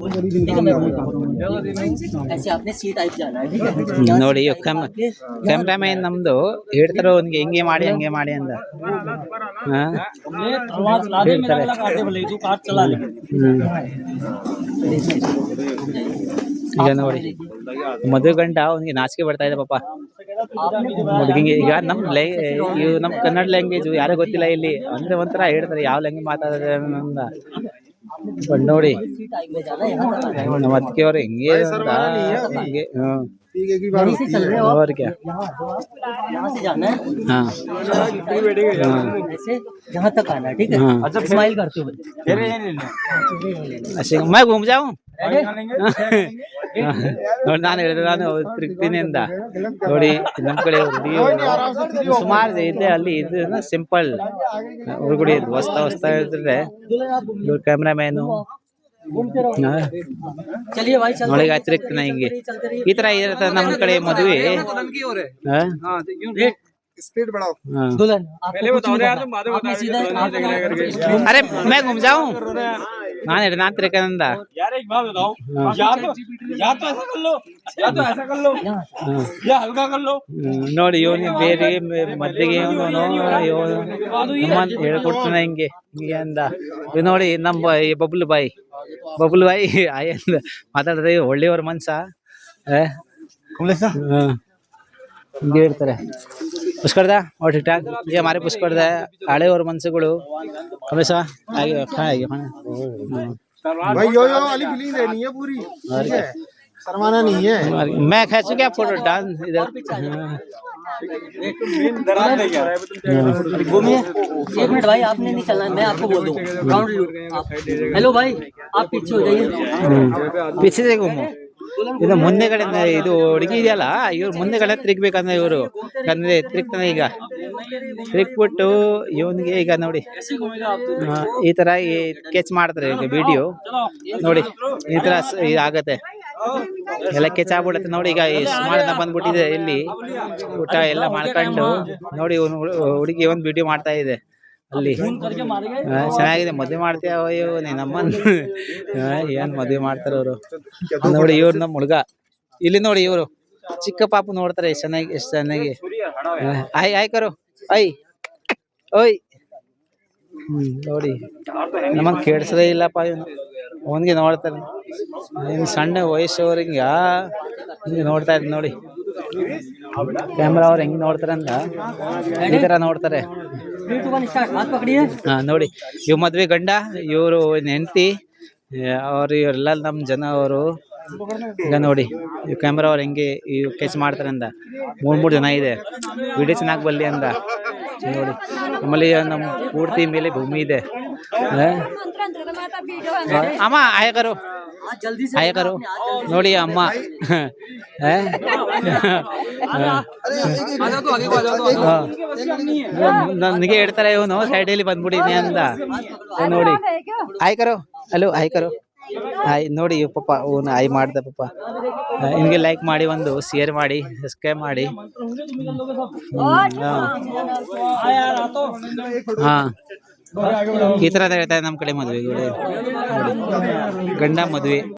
ठीक है मैं ऐसे आपने सी टाइप जाना है ठीक है ನೋಡಿ ಕ್ಯಾಮ್ರಾಮನ್ ನಮ್ದು ಹೇಳ್ತಾರೆ ಅವ್ನಿಗೆ ಹಿಂಗೆ ಮಾಡಿ ಹಂಗೆ ಮಾಡಿ ಅಂತ ಹಾ तलवार चला दे मेरा वाला काटे भले तू काट चला ले ಈಗ ನೋಡಿ ಮದುವೆ ಗಂಡ ಅವ್ನಿಗೆ ನಾಚಿಕೆ ಬರ್ತಾ ಇದೆ ಪಾಪ ಹುಡುಗಿಗೆ ಈಗ ನಮ್ ಕನ್ನಡ ಲ್ಯಾಂಗ್ವೇಜ್ ಯಾರೋ ಗೊತ್ತಿಲ್ಲ ಇಲ್ಲಿ ಅಂದ್ರೆ ಒಂಥರ ಹೇಳ್ತಾರೆ ಯಾವ ಲ್ಯಾಂಗ್ವೇಜ್ ಮಾತಾಡಿದ್ರೆ ಅಂತ ಬಟ್ ನೋಡಿ ನಮ್ಮ ಅತ್ತಿಗೆ ಅವ್ರು ಹೆಂಗೆ ಅಂತ ಹಂಗೆ यहीं से चल रहे हो और क्या यहाँ से जाना है हाँ ऐसे यहाँ तक आना है ठीक है हाँ। अच्छा स्माइल करते हुए अच्छा मैं घूम जाऊं ನೋಡಿ ನಾನು ಹೇಳಿದೆ ನಾನು ತಿರುಗ್ತೀನಿ ಅಂತ ನೋಡಿ ನಮ್ಮ ಕಡೆ ಸುಮಾರು ಇದೆ ಅಲ್ಲಿ ಇದು ಸಿಂಪಲ್ ಹೊರಗಡೆ ಹೊಸ್ತಾ ಇರ್ತಾರೆ ಇವ್ರ ಕ್ಯಾಮ್ರಾಮ್ಯಾನು चलिए भाई चल ನೋಡಿ ತಿರುಗ್ತಾನೆ ಹಿಂಗೆ ಈ ತರ ಇರುತ್ತೆ ನಮ್ಮ ಕಡೆ ಮದುವೆ स्पीड बढ़ाओ दुल्हन पहले बताओ यार तुम बाद में बता सीधा अरे मैं घूम जाऊं ನಾನು ತಿರುಗಂದ यार एक बात बताओ या तो ऐसा कर लो या तो ऐसा कर लो या हल्का कर लो ನೋಡಿ ಇವನು ಬೇರೆ ಮದ್ದಿಗೆ ಹೇಳ್ಕೊಡ್ತಾನೆ ಹಿಂಗೆ ಹಿಂಗೆ ಅಂದ ಇದು ನೋಡಿ ನಮ್ಮ ಬಬ್ಲು ಬಾಯಿ ಆಯ್ ಅಂದ ಮಾತಾಡಿದ್ರೆ ಒಳ್ಳೆಯವ್ರ ಮನ್ಸ ಹಿಂಗೆ ಹೇಳ್ತಾರೆ पुष्कर और ठीक ठाक ये हमारे पुष्कर आड़े और मनसुगुಳು हमेशा आगे भाई यो वाली फीलिंग देनी है पूरी ठीक है शर्माना नहीं है मैं खींचू क्या फोटो डांस इधर घूमिए एक मिनट भाई आपने नहीं चलना है मैं आपको बोल दूँ राउंड हेलो भाई आप पीछे हो जाइए पीछे से घूमो ಇದು ಮುಂದೆ ಕಡೆ ಇದು ಹುಡುಗಿ ಇದೆಯಲ್ಲ ಇವ್ರು ಮುಂದೆ ಕಡೆ ತಿರುಗ್ಬೇಕಂದ್ರೆ ಇವರು ಯಾಕಂದ್ರೆ ತಿರುಗ್ತಾನೆ ಈಗ ತಿರುಗ್ಬಿಟ್ಟು ಇವನಿಗೆ ಈಗ ನೋಡಿ ಈ ತರ ಕೆಚ್ ಮಾಡ್ತಾರೆ ಈಗ ವಿಡಿಯೋ ನೋಡಿ ಈ ತರ ಆಗತ್ತೆ ಎಲ್ಲ ಕೆಚ್ ಆಗ್ಬಿಡತ್ತೆ ನೋಡಿ ಈಗ ಸುಮಾರು ಬಂದ್ಬಿಟ್ಟಿದೆ ಇಲ್ಲಿ ಊಟ ಎಲ್ಲ ಮಾಡ್ಕೊಂಡು ನೋಡಿ ಹುಡುಗಿ ಒಂದು ವಿಡಿಯೋ ಮಾಡ್ತಾ ಇದೆ ಅಲ್ಲಿ ಚೆನ್ನಾಗಿದೆ ಮದುವೆ ಮಾಡ್ತೀಯ ಅಯ್ಯೋ ನಮ್ಮನ್ ಏನ್ ಮದುವೆ ಮಾಡ್ತಾರ ಅವರು ನೋಡಿ ಇವ್ರು ನಮ್ಮ ಹುಡುಗ ಇಲ್ಲಿ ನೋಡಿ ಇವರು ಚಿಕ್ಕ ಪಾಪು ನೋಡ್ತಾರೆ ಎಷ್ಟು ಚೆನ್ನಾಗಿ ಆಯ್ಕರು ಓಯ್ ನೋಡಿ ನಮಗ್ ಕೇಳಿಸದೇ ಇಲ್ಲಪ್ಪ ಇವನು ಅವನಿಗೆ ನೋಡ್ತಾರೆ ಸಣ್ಣ ವಯಸ್ಸವ್ರಿಗೆ ಹಿಂಗೆ ನೋಡ್ತಾ ಇದ್ ನೋಡಿ ಕ್ಯಾಮ್ರಾ ಅವ್ರು ಹೆಂಗ್ ನೋಡ್ತಾರೆ ಅಂತ ಈ ತರ ನೋಡ್ತಾರೆ ಹಾ ನೋಡಿ ಇವ್ ಮದ್ವೆ ಗಂಡ ಇವರು ಹೆಂಡತಿ ಅವ್ರು ಇವರೆಲ್ಲ ನಮ್ ಜನ ಅವರು ಈಗ ನೋಡಿ ಈ ಕ್ಯಾಮ್ರಾ ಅವ್ರು ಹೆಂಗೆ ಕೆಚ್ ಮಾಡ್ತಾರೆ ಅಂದ ಮೂರ್ ಜನ ಇದೆ ವಿಡಿಯೋ ಚೆನ್ನಾಗಿ ಬಲ್ಲಿ ಅಂದ ನೋಡಿ ಆಮೇಲೆ ನಮ್ ಪೂರ್ತಿ ಮೇಲೆ ಭೂಮಿ ಇದೆ ಅಮ್ಮ ಆಯಕರು ಆಯಕರು ನೋಡಿ ಅಮ್ಮ ನನಗೆ ಹೇಳ್ತಾರೆ ಇವನು ಸೈಡಲ್ಲಿ ಬಂದ್ಬಿಟ್ಟಿದ್ದೀನಿ ಅಂತ ನೋಡಿ ಆಯ್ಕರು ಹಲೋ ಆಯ್ಕರು ಆಯ್ ನೋಡಿ ಪಾಪ ಅವನು ಆಯ್ ಮಾಡ್ದ ಪಾಪ ನಿಮಗೆ ಲೈಕ್ ಮಾಡಿ ಒಂದು ಶೇರ್ ಮಾಡಿ ಸಬ್ಸ್ಕ್ರೈಬ್ ಮಾಡಿ ಹಾ ಈ ತರ ಹೇಳ್ತಾರೆ ನಮ್ಮ ಕಡೆ ಮದುವೆಗಳು ಗಂಡ ಮದುವೆ